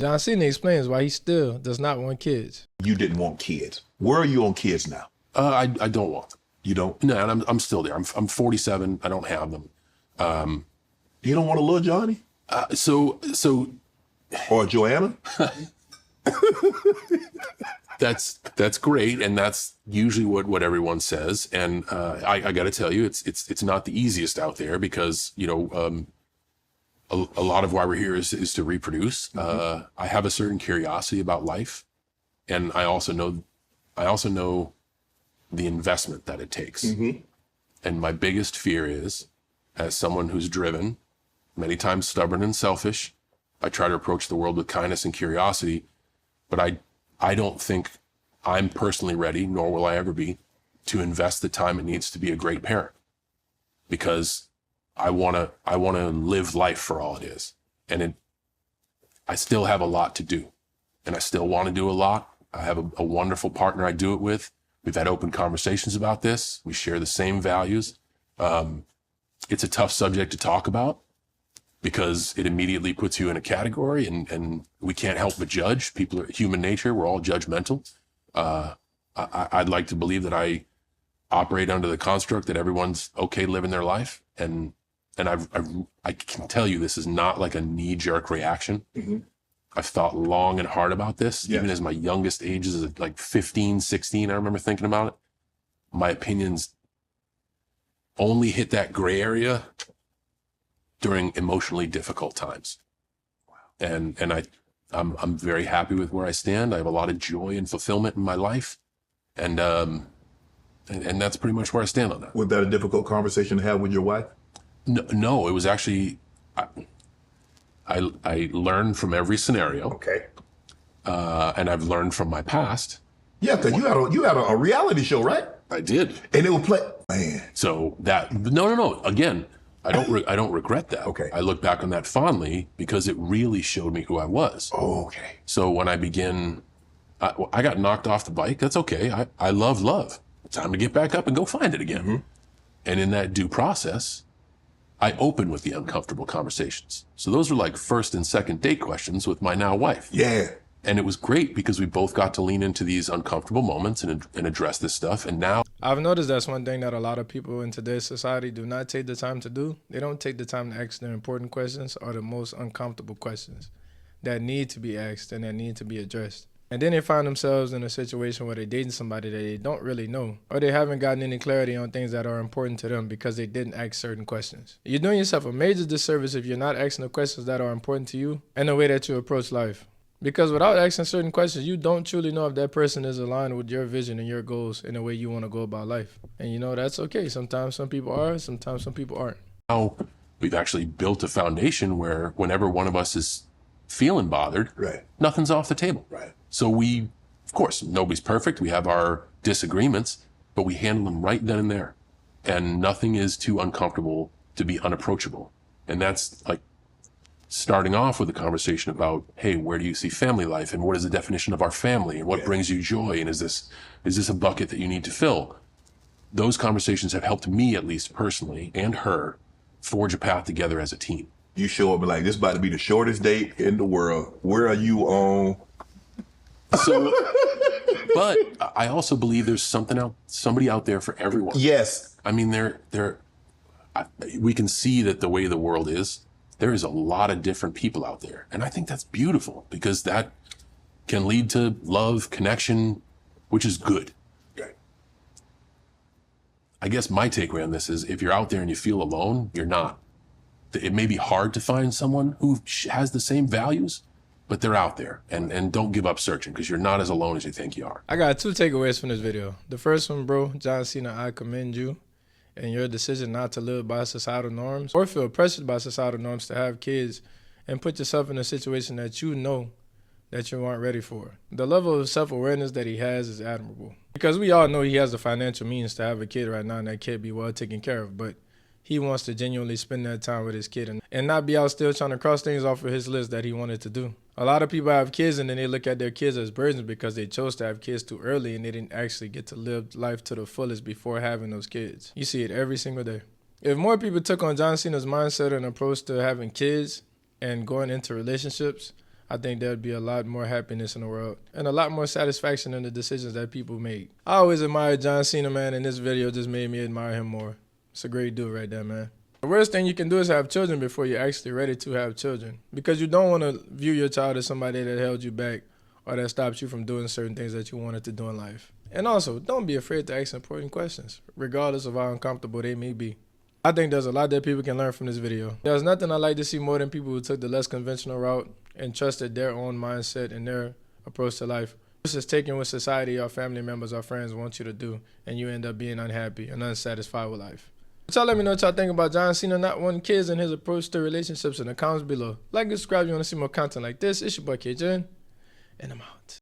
John Cena explains why he still does not want kids. You didn't want kids. Where are you on kids now? I don't want them. You don't? No, and I'm still there. I'm 47. I don't have them. You don't want a little Johnny? So Or Joanna? that's great, and that's usually what everyone says. And I got to tell you, it's not the easiest out there because a lot of why we're here is to reproduce. Mm-hmm. I have a certain curiosity about life, and I also know the investment that it takes. Mm-hmm. And my biggest fear is, as someone who's driven, many times stubborn and selfish, I try to approach the world with kindness and curiosity, but I don't think I'm personally ready, nor will I ever be, to invest the time it needs to be a great parent, because I want to live life for all it is. And I still have a lot to do, and I still want to do a lot. I have a wonderful partner I do it with. We've had open conversations about this. We share the same values. It's a tough subject to talk about because it immediately puts you in a category, and we can't help but judge. People are human nature. We're all judgmental. I'd like to believe that I operate under the construct that everyone's okay living their life. And I can tell you, this is not like a knee-jerk reaction. Mm-hmm. I've thought long and hard about this, even as my youngest ages, like 15, 16, I remember thinking about it. My opinions only hit that gray area during emotionally difficult times. Wow. And I'm very happy with where I stand. I have a lot of joy and fulfillment in my life. And that's pretty much where I stand on that. Was that a difficult conversation to have with your wife? No, it was actually, I learned from every scenario. Okay. And I've learned from my past. Yeah, because you had a reality show, right? I did. And it would play, man. So that, no. Again, I don't regret that. Okay. I look back on that fondly because it really showed me who I was. Oh, okay. So when I begin, I got knocked off the bike. That's okay. I love. It's time to get back up and go find it again. Mm-hmm. And in that due process, I open with the uncomfortable conversations. So those are like first and second date questions with my now wife. Yeah. And it was great because we both got to lean into these uncomfortable moments and address this stuff. And now I've noticed that's one thing that a lot of people in today's society do not take the time to do. They don't take the time to ask the important questions or the most uncomfortable questions that need to be asked and that need to be addressed. And then they find themselves in a situation where they're dating somebody that they don't really know, or they haven't gotten any clarity on things that are important to them because they didn't ask certain questions. You're doing yourself a major disservice if you're not asking the questions that are important to you and the way that you approach life. Because without asking certain questions, you don't truly know if that person is aligned with your vision and your goals in the way you want to go about life. And that's okay. Sometimes some people are, sometimes some people aren't. Now we've actually built a foundation where whenever one of us is feeling bothered, right, nothing's off the table. Right. So of course, nobody's perfect. We have our disagreements, but we handle them right then and there. And nothing is too uncomfortable to be unapproachable. And that's like starting off with a conversation about, hey, where do you see family life? And what is the definition of our family? And what brings you joy? And is this a bucket that you need to fill? Those conversations have helped me, at least personally, and her, forge a path together as a team. You show up and like, this is about to be the shortest date in the world. Where are you on? So, but I also believe there's somebody out there for everyone. Yes. I mean, we can see that the way the world is, there is a lot of different people out there. And I think that's beautiful because that can lead to love, connection, which is good. Okay. I guess my takeaway on this is if you're out there and you feel alone, you're not. It may be hard to find someone who has the same values, but they're out there, and don't give up searching because you're not as alone as you think you are. I got 2 takeaways from this video. The first one, bro, John Cena, I commend you and your decision not to live by societal norms or feel pressured by societal norms to have kids and put yourself in a situation that you know that you aren't ready for. The level of self-awareness that he has is admirable because we all know he has the financial means to have a kid right now and that kid be well taken care of, but he wants to genuinely spend that time with his kid and not be out still trying to cross things off of his list that he wanted to do. A lot of people have kids and then they look at their kids as burdens because they chose to have kids too early and they didn't actually get to live life to the fullest before having those kids. You see it every single day. If more people took on John Cena's mindset and approach to having kids and going into relationships, I think there'd be a lot more happiness in the world and a lot more satisfaction in the decisions that people make. I always admired John Cena, man, and this video just made me admire him more. It's a great dude right there, man. The worst thing you can do is have children before you're actually ready to have children, because you don't want to view your child as somebody that held you back or that stops you from doing certain things that you wanted to do in life. And also, don't be afraid to ask important questions, regardless of how uncomfortable they may be. I think there's a lot that people can learn from this video. There's nothing I like to see more than people who took the less conventional route and trusted their own mindset and their approach to life versus taking what society or family members or friends want you to do, and you end up being unhappy and unsatisfied with life. But y'all let me know what y'all think about John Cena not wanting kids and his approach to relationships in the comments below. Like and subscribe if you want to see more content like this. It's your boy KJ, and I'm out.